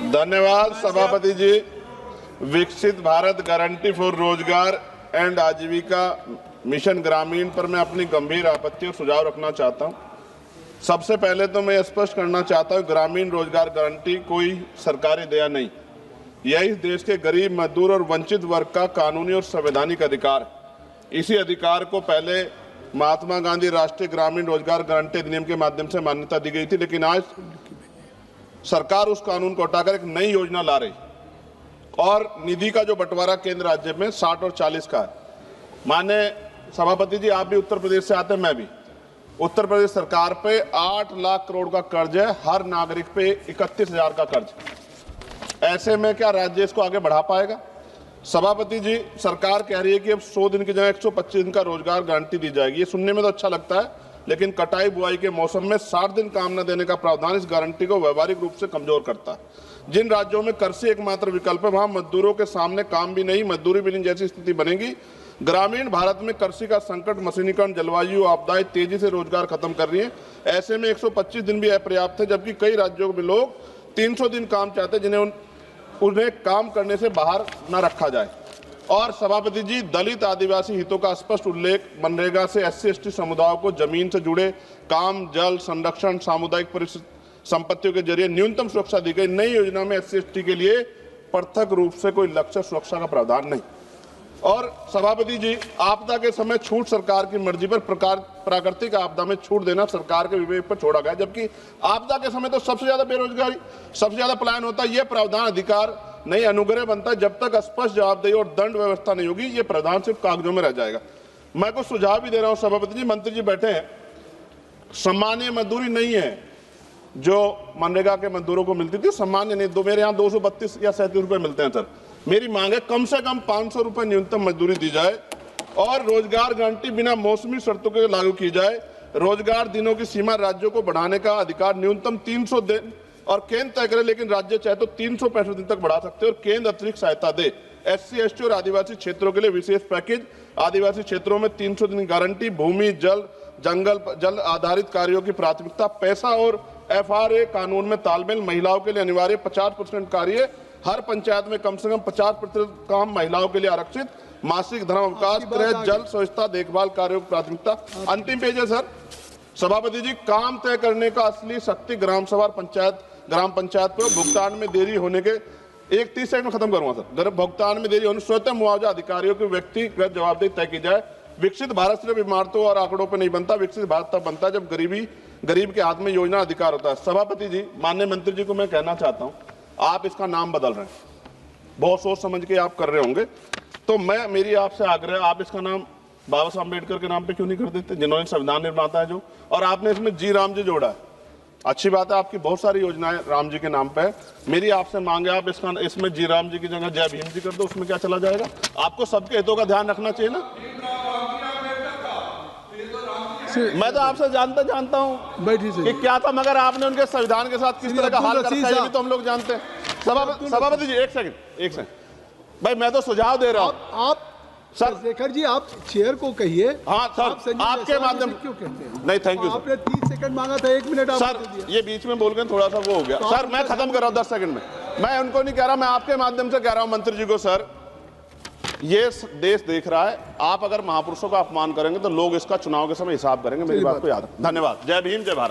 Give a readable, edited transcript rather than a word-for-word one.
धन्यवाद सभापति जी। विकसित भारत गारंटी फॉर रोजगार एंड आजीविका मिशन ग्रामीण पर मैं अपनी गंभीर आपत्ति और सुझाव रखना चाहता हूं। सबसे पहले तो मैं स्पष्ट करना चाहता हूं, ग्रामीण रोजगार गारंटी कोई सरकारी दया नहीं, यह इस देश के गरीब, मजदूर और वंचित वर्ग का कानूनी और संवैधानिक अधिकार है। इसी अधिकार को पहले महात्मा गांधी राष्ट्रीय ग्रामीण रोजगार गारंटी अधिनियम के माध्यम से मान्यता दी गई थी, लेकिन आज सरकार उस कानून को हटाकर एक नई योजना ला रही और निधि का जो बंटवारा केंद्र राज्य में 60 और 40 का है। माननीय सभापति जी, आप भी उत्तर प्रदेश से आते हैं, मैं भी। उत्तर प्रदेश सरकार पे 8 लाख करोड़ का कर्ज है, हर नागरिक पे 31,000 का कर्ज। ऐसे में क्या राज्य इसको आगे बढ़ा पाएगा? सभापति जी, सरकार कह रही है कि अब 100 दिन की जगह 125 दिन का रोजगार गारंटी दी जाएगी। ये सुनने में तो अच्छा लगता है, लेकिन कटाई बुआई के मौसम में 60 दिन काम न देने का प्रावधान इस गारंटी को व्यवहारिक रूप से कमजोर करता है। जिन राज्यों में कृषि एकमात्र विकल्प है, वहां मजदूरों के सामने काम भी नहीं, मजदूरी भी नहीं जैसी स्थिति बनेगी। ग्रामीण भारत में कृषि का संकट, मशीनीकरण, जलवायु आपदाएं तेजी से रोजगार खत्म कर रही है। ऐसे में 125 दिन भी अपर्याप्त है, जबकि कई राज्यों में लोग 300 दिन काम चाहते हैं, जिन्हें उन्हें काम करने से बाहर न रखा जाए। और सभापति जी, दलित आदिवासी हितों का स्पष्ट उल्लेख, मनरेगा से SC/ST समुदायों को जमीन से जुड़े काम, जल संरक्षण, सामुदायिक संपत्तियों के जरिए न्यूनतम सुरक्षा दी गई। नई योजना में SC/ST के लिए पृथक रूप से कोई लक्ष्य सुरक्षा का प्रावधान नहीं। और सभापति जी, आपदा के समय छूट सरकार की मर्जी पर, प्राकृतिक आपदा में छूट देना सरकार के विवेक पर छोड़ा गया, जबकि आपदा के समय तो सबसे ज्यादा बेरोजगारी, सबसे ज्यादा पलायन होता है। यह प्रावधान अधिकार नहीं, अनुग्रह बनता है। जब तक स्पष्ट जवाबदेही और दंड व्यवस्था नहीं होगी, ये प्रावधान सिर्फ कागजों में रह जाएगा। मैं कुछ सुझाव भी दे रहा हूं सभापति जी, मंत्री जी बैठे हैं। सामान्य मजदूरी नहीं है जो मनरेगा के मजदूरों को मिलती थी, सामान्य नहीं। मेरे यहाँ 232 या 37 रुपए मिलते हैं सर। मेरी मांग है कम से कम 500 रुपए न्यूनतम मजदूरी दी जाए और रोजगार गारंटी बिना मौसमी शर्तों के लागू की जाए। रोजगार दिनों की सीमा राज्यों को बढ़ाने का अधिकार न्यूनतम 300 दिन और केंद्र तय करे, लेकिन राज्य चाहे तो 365 दिन तक बढ़ा सकते हैं और केंद्र अतिरिक्त सहायता दे। SC/ST और आदिवासी क्षेत्रों के लिए विशेष पैकेज, आदिवासी क्षेत्रों में 300 दिन गारंटी, भूमि, जल, जल आधारित कार्यों की प्राथमिकता, पैसा और FRA कानून में तालमेल, महिलाओं के लिए अनिवार्य 50% कार्य, हर पंचायत में कम से कम 50% काम महिलाओं के लिए आरक्षित, मासिक धर्म अवकाश, गृह, जल, स्वच्छता, देखभाल कार्यों की प्राथमिकता। अंतिम पेज है सर। सभापति जी, काम तय करने का असली शक्ति ग्राम सभा, ग्राम पंचायत पर भुगतान में देरी होने के 30 सेकंड में खत्म करूंगा सर। भुगतान में देरी होने स्वतः मुआवजा अधिकारियों की व्यक्तिगत जवाबदेही तय की जाए। विकसित भारत सिर्फ इमारतों और आंकड़ों पर नहीं बनता, विकसित भारत तब बनता है जब गरीब के हाथ में योजना अधिकार होता है। सभापति जी, माननीय मंत्री जी को मैं कहना चाहता हूं, आप इसका नाम बदल रहे हैं, बहुत सोच समझ के आप कर रहे होंगे, तो मेरी आपसे आग्रह, आप इसका नाम बाबा साहब अम्बेडकर के नाम पे क्यों नहीं कर देते, जिन्होंने संविधान निर्माता है जो, और आपने इसमें जी राम जी जोड़ा है। अच्छी बात है, आपकी बहुत सारी योजनाएं राम जी के नाम पे है। मेरी आपसे मांग है, आप इसमें जी राम जी की जगह जय भीम जी कर दो, उसमें क्या चला जाएगा? आपको सबके हितों का ध्यान रखना चाहिए ना। मैं तो आपसे जानता हूं कि क्या था, मगर आपने उनके संविधान के साथ किस तरह का हाल कर रखा है, ये भी तो हम लोग जानते हैं। सभापति जी, एक सेकंड भाई, मैं तो सुझाव दे रहा हूं। आप सर शेखर जी, आप चेयर को कहिए। हाँ सर, आपके माध्यम क्यों कहते हैं? नहीं, थैंक यू। आपने 30 सेकंड मांगा था, 1 मिनट सर, ये बीच में बोल के थोड़ा सा वो हो गया सर। मैं खत्म कर रहा हूं 10 सेकंड में। मैं उनको नहीं कह रहा, मैं आपके माध्यम से कह रहा हूं मंत्री जी को, सर ये देश देख रहा है, आप अगर महापुरुषों का अपमान करेंगे तो लोग इसका चुनाव के समय हिसाब करेंगे। मेरी बात को याद रखें। धन्यवाद। जय भीम, जय भारत।